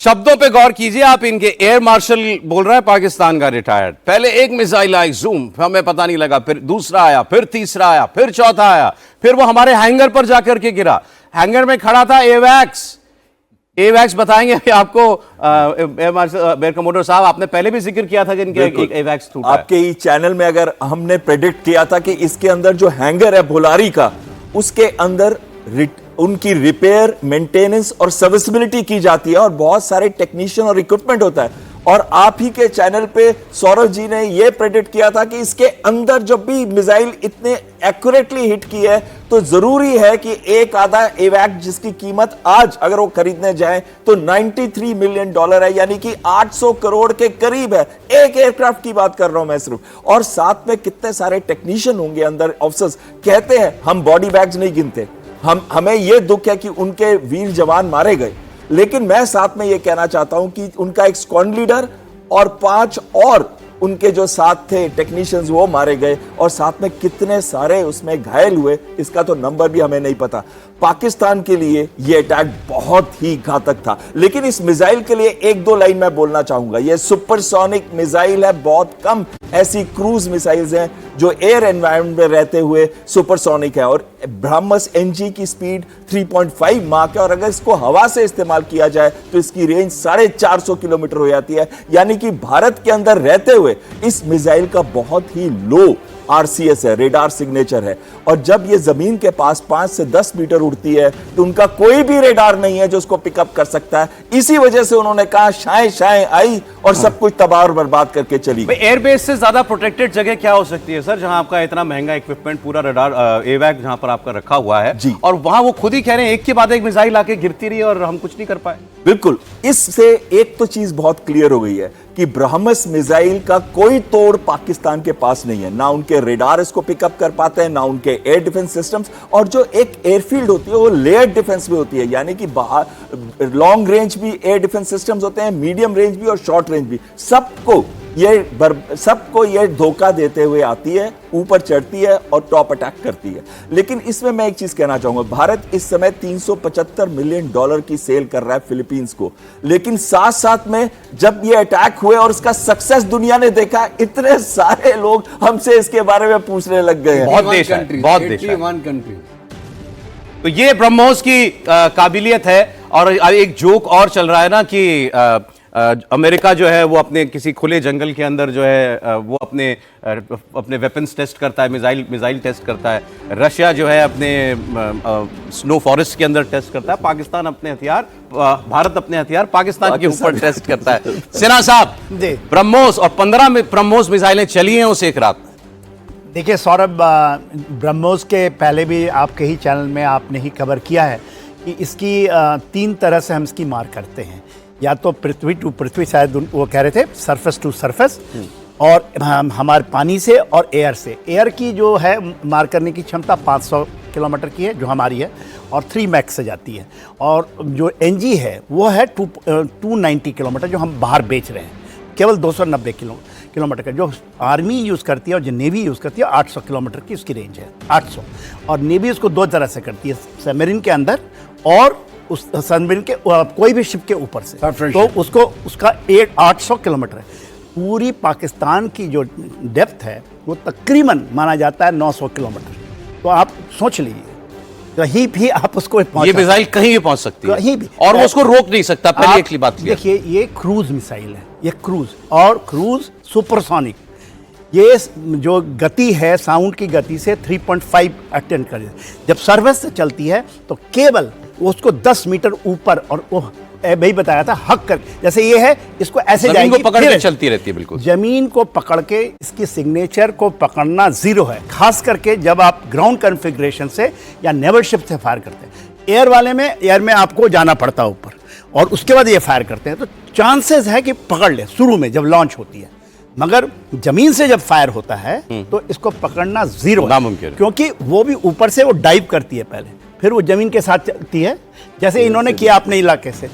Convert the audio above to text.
शब्दों पे गौर कीजिए आप। इनके एयर मार्शल बोल रहा है पाकिस्तान का रिटायर्ड। पहले एक मिसाइल आई, जूम, हमें पता नहीं लगा, फिर दूसरा आया, फिर तीसरा आया, फिर चौथा आया, फिर वो हमारे हैंगर पर जाकर के गिरा। हैंगर में खड़ा था एवैक्स। एवैक्स बताएंगे आपको एयर मार्शल बेयर कमोडोर साहब, आपने पहले भी जिक्र किया था कि इनके एवैक्स टूटा है। आपके ही चैनल में अगर हमने प्रेडिक्ट किया था कि इसके अंदर जो हैंगर है भोलारी का, उसके अंदर उनकी रिपेयर, मेंटेनेंस और सर्विसिबिलिटी की जाती है और बहुत सारे टेक्नीशियन और इक्विपमेंट होता है। और आप ही के चैनल पे सौरभ जी ने यह प्रेडिक्ट किया था कि इसके अंदर जब भी मिसाइल इतने एक्यूरेटली हिट की है तो जरूरी है कि एक आधा एवैक जिसकी कीमत आज अगर वो खरीदने जाए तो $93 मिलियन है, यानी कि 800 करोड़ के करीब है। एक एयरक्राफ्ट की बात कर रहा हूं मैं सिर्फ, और साथ में कितने सारे टेक्नीशियन होंगे अंदर, ऑफिसर्स। कहते हैं हम बॉडी बैग्स नहीं गिनते, हमें यह दुख है कि उनके वीर जवान मारे गए, लेकिन मैं साथ में यह कहना चाहता हूं कि उनका एक स्क्वाड लीडर और 5 और उनके जो साथ थे टेक्नीशियंस वो मारे गए, और साथ में कितने सारे उसमें घायल हुए इसका तो नंबर भी हमें नहीं पता। पाकिस्तान के लिए यह अटैक बहुत ही घातक था। लेकिन इस मिसाइल के लिए एक दो लाइन मैं बोलना चाहूंगा। यह सुपरसोनिक मिसाइल है, बहुत कम ऐसी क्रूज मिसाइल्स हैं जो एयर एनवायरनमेंट में रहते हुए सुपरसोनिक है, और ब्रह्मोस एनजी की स्पीड 3.5 माक है, और अगर इसको हवा से इस्तेमाल किया जाए तो इसकी रेंज 450 किलोमीटर हो जाती है। यानी कि भारत के अंदर रहते हुए इस मिसाइल का बहुत ही लो RCS है, रेडार सिग्नेचर है, और जब ये जमीन के पास 5 से 10 मीटर उड़ती है तो उनका कोई भी रेडार नहीं है जो उसको पिकअप कर सकता है। इसी वजह से उन्होंने कहा शाय शाय आई और सब कुछ तबाह और बर्बाद करके चली गई। एयरबेस से ज्यादा प्रोटेक्टेड जगह क्या हो सकती है सर, जहां आपका इतना महंगा इक्विपमेंट, पूरा रडार एवैक जहां पर आपका रखा हुआ है जी, और वहां वो खुद ही कह रहे हैं एक के बाद एक मिसाइल आके गिरती रही और हम कुछ नहीं कर पाए। बिल्कुल, इससे एक तो चीज बहुत क्लियर हो गई है कि ब्रह्मोस मिसाइल का कोई तोड़ पाकिस्तान के पास नहीं है। ना उनके रेडार इसको पिकअप कर पाते हैं, ना उनके एयर डिफेंस सिस्टम्स, और जो एक एयरफील्ड होती है वो लेयर डिफेंस भी होती है, यानी कि बाहर लॉन्ग रेंज भी एयर डिफेंस सिस्टम्स होते हैं, मीडियम रेंज भी और शॉर्ट रेंज भी। सबको ये धोखा देते हुए आती है, ऊपर चढ़ती है और टॉप अटैक करती है। लेकिन इसमें मैं एक चीज कहना चाहूंगा, भारत इस समय $375 मिलियन की सेल कर रहा है फिलीपींस को, लेकिन साथ साथ में जब ये अटैक हुए और इसका सक्सेस दुनिया ने देखा, इतने सारे लोग हमसे इसके बारे में पूछने लग गए हैं। बहुत देश है, बहुत देश है। तो ये ब्रह्मोस की काबिलियत है। और एक जोक और चल रहा है ना कि अमेरिका जो है वो अपने किसी खुले जंगल के अंदर जो है वो अपने वेपन्स टेस्ट करता है, मिसाइल टेस्ट करता है। रशिया जो है अपने स्नो फॉरेस्ट के अंदर टेस्ट करता है। पाकिस्तान अपने हथियार, भारत अपने हथियार पाकिस्तान के ऊपर टेस्ट करता है। सिन्हा साहब, ब्रह्मोस और 15 ब्रह्मोस मिसाइलें चली हैं उस एक रात। देखिए सौरभ, ब्रह्मोस के पहले भी आपके ही चैनल में आपने ही कवर किया है कि इसकी 3 तरह से हम इसकी मार करते हैं। या तो पृथ्वी टू पृथ्वी, शायद वो कह रहे थे सरफेस टू सरफेस, और हमारे पानी से और एयर से। एयर की जो है मार करने की क्षमता 500 किलोमीटर की है जो हमारी है, और 3 मैक से जाती है। और जो NG है वो है 290 किलोमीटर जो हम बाहर बेच रहे हैं। केवल 290 किलोमीटर का जो आर्मी यूज़ करती है और जो नेवी यूज़ करती है 800 किलोमीटर की उसकी रेंज है, 800। और नेवी उसको 2 तरह से करती है, सबमरीन के अंदर और उस सबमरीन के कोई भी शिप के ऊपर से, तो उसका 800 किलोमीटर है। पूरी पाकिस्तान की जो डेप्थ है वो तकरीबन माना जाता है 900 किलोमीटर। तो आप सोच लीजिए, कहीं भी आप उसको ये मिसाइल कहीं भी पहुंच सकती है, कहीं भी, और वो उसको रोक नहीं सकता। पहले एक बात देखिए, ये क्रूज मिसाइल है, ये क्रूज, और क्रूज सुपरसोनिक। ये जो गति है साउंड की गति से 3.5 अटेंड कर, जब सर्विस से चलती है तो केवल उसको 10 मीटर ऊपर, और वो भाई बताया था हक कर, जैसे ये है इसको ऐसे जाएगी, पकड़ के चलती रहती है। बिल्कुल, जमीन को पकड़ के इसकी सिग्नेचर को पकड़ना जीरो है, खास करके जब आप ग्राउंड कॉन्फ़िगरेशन से या नेवल शिप से फायर करते हैं। एयर में आपको जाना पड़ता है ऊपर, और उसके बाद ये फायर करते हैं, तो चांसेस है कि पकड़ ले शुरू में जब लॉन्च होती है। मगर जमीन से जब फायर होता है तो इसको पकड़ना जीरो नामुमकिन है, क्योंकि वो भी ऊपर से वो डाइव करती है पहले, फिर वो जमीन के साथ चलती है, जैसे इन्होंने किया अपने इलाके से।